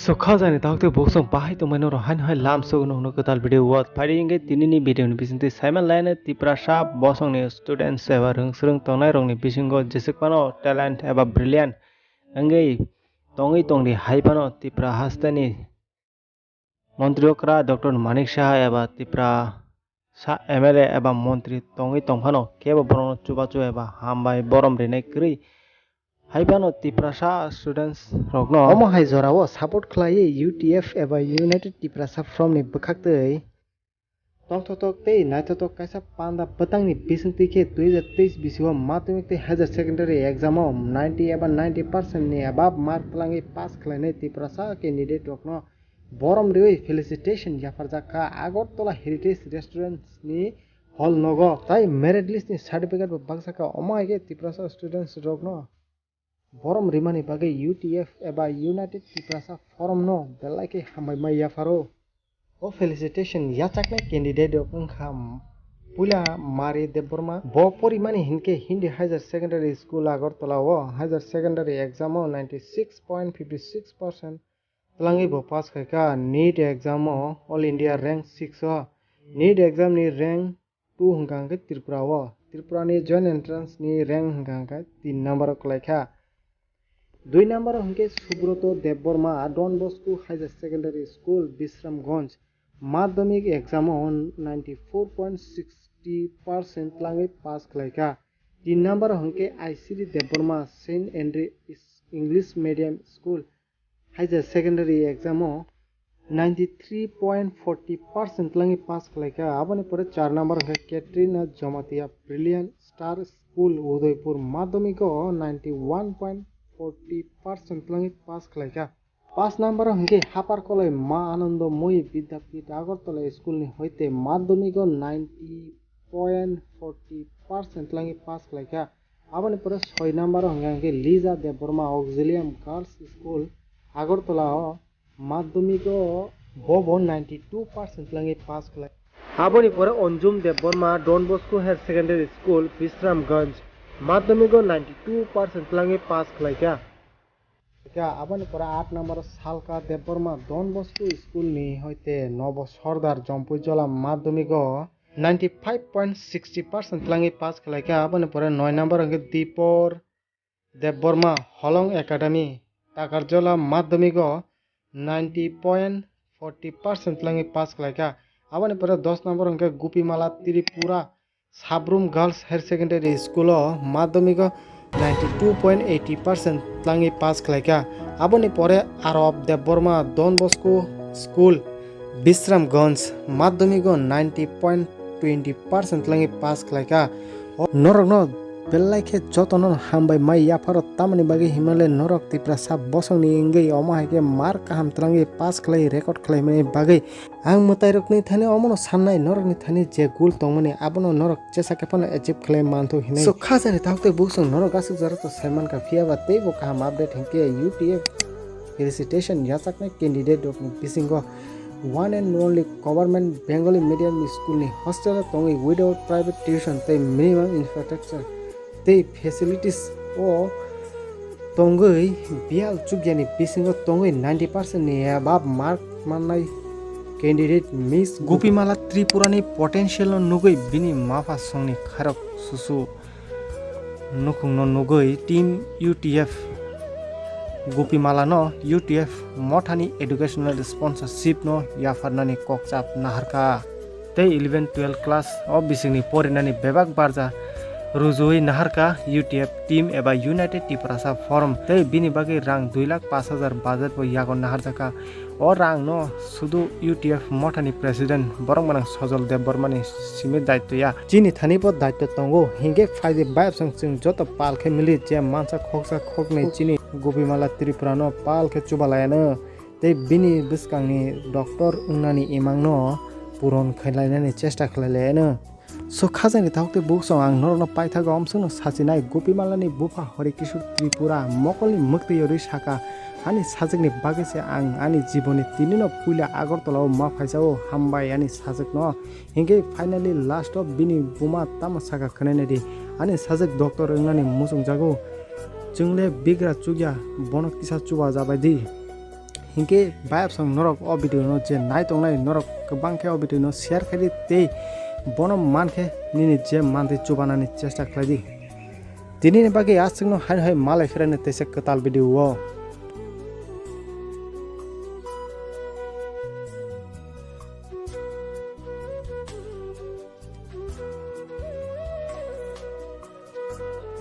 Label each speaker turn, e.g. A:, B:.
A: Sokha jani takte boksong bahai to mano rohan hai lam so no katal video wat pari inge tinini video ni bisinti Simon line TRIPURA sha bosong ni student eba rungsrung tongnai rong ni bisingo jesikpano talent eba brilliant angei tongni haipano TRIPURA hastani মন্ত্রী okra Dr. Manik Shah eba TRIPURA sa MLA eba মন্ত্রী tongphano kebo borono chubachu eba hambai borom rene kri haibano TRIPURA sa students Rokno
B: omo hai jorao support khlai UTF eba United TRIPURA sa from ni bukhaktei tongthotok tei naithotok kaisa panda petang ni BISINGTUI ke 2023 bisio madhyamik tei higher secondary exam 90 eba 90% ni above mark tlangi pass khlainai TRIPURA sa candidate Rokno borom rewi Felicitation Yaphar jaka Agartala Heritage Restaurant ni hall nogo tai merit list ni certificate bo bagsaka omo hai ke TRIPURA sa students Rokno borom rimani bagai UTF eba United TRIPURA sa forum no belai ke hambai mai Yapharo o Felicitation yachakne candidate kham pula mari deborma bo porimani hinke hindi higher secondary school Agartala o higher secondary exam 96.56% tlangi bo pass khaika NEET exam all India rank 6 o NEET exam ni rank 2 hungkang ke Tripura ni joint entrance ni rank hungkang ka 3 number klaikha 2 number hungke Subroto Deborma Don Bosco Higher Secondary School Bisramganj Madhyamik exam 94.60% tlangi pass khlaika 3 number hungke ICD Deborma Saint Andre English Medium School Higher Secondary exam 93.40% tlangi pass khlaika aboni pore 4 number hungke Katrina Jamatia Brilliant Star School Udaipur Madhyamik 91.40% tlangi pass khlaika 5 number hungke Hapar Kolai Ma Anando Moi Vidyapit Agartala School ni hoite Madhyamik 90.40% tlangi pass khlaika aboni pore 6 number hungke Liza Deborma Auxilium Girls School Agartala Madhyamik bobo 92% tlangi pass khlaika aboni pore Onjum Deborma Don Bosco Higher Secondary School Bisramganj Madhyamik 92% tlangi pass khlaika aboni pore 8 number Salka Deborma Don Bosco School ni hoite Nobo Sordar Jompujola Madhyamik 95.60% tlangi pass khlaika aboni pore 9 number hungke Dipor Deborma Holong Academy Takarjola Madhyamik 90.40% tlangi pass khlaika aboni pore 10 number hungke GUPI Mala Tripura Sabrum Girls Higher Secondary School Madhyamik 92.80% tlangi pass khlaika aboni pore Arab Deborma Don Bosco School Bisramganj Madhyamik 90.20% tlangi pass khlaika norokno belai ke jotonon hambai mai Yaphar tamani bagi Himalaya norok TRIPURA sa bosong ni ingei omo haike mar kaham tlangi pass khlai record khlai mani bagai ang mutai rokni thani omono sannai norok ni thani je gul tongmani abono norok chesake pano achieve khlai mantho hinai so khajani takte bosong norok asuk jara to Salman ka fiaba teibo kaham update hinke UTF Felicitation yachakne candidate of bisingo one and only government Bengali medium school ni hostel tongui without private tuition tei minimum infrastructure tei facilities o tongui bial chugyani bisingo tongui 90% ni above mark Mannai candidate Miss GUPI Mala Tripura ni potential no nugui bini mafa songni kharok susu nukung no nugui team UTF GUPI Mala no UTF MOTHA ni educational sponsorship no Yaphar nani kokchap naharka tei 11-12 class o bisingni PORINA ni bebak barja Rujui naharka UTF team eba United TRIPURA sa forum tei bini bagi rang 2,05,000 budget bo yagon naharjaka o rang no sudu UTF MOTHA ni president borong manang Sojol Deborma ni simi daitto ya chini thani po daitto tongo hinge faide bayab sang joto pal khe mili je mansa khoksa khokne chini GUPI Mala Tripura no pal khe chubalayana tei bini biskangni doctor ungnani imang no puron khailani chesta khlailayana so khajani takte boksong ang norno paithago omsungno sachinai GUPI Mala ni bufa Horikishur Tripura mokolni mukti yori saka ani sajikni bagese ang ani jiboni tinino puila Agartala ma phaisao hambai ani sajikno hinge finally last of bini buma tamasaka khanenedi ani sajik doctor ungnani musung jago jungle bigra chugya bono kisa chuba jabai di हिंके बायब संग नरक ओ video no जे नाय तंगनाय नरक गोबां के ओ video no share खाली ते बनो मानखे निनि जे मानते चुबानानि चेष्टा खालायदि दिनैनि बागै आजनो हाय हाय मालाय फेरानो तेसे कताल भिडियो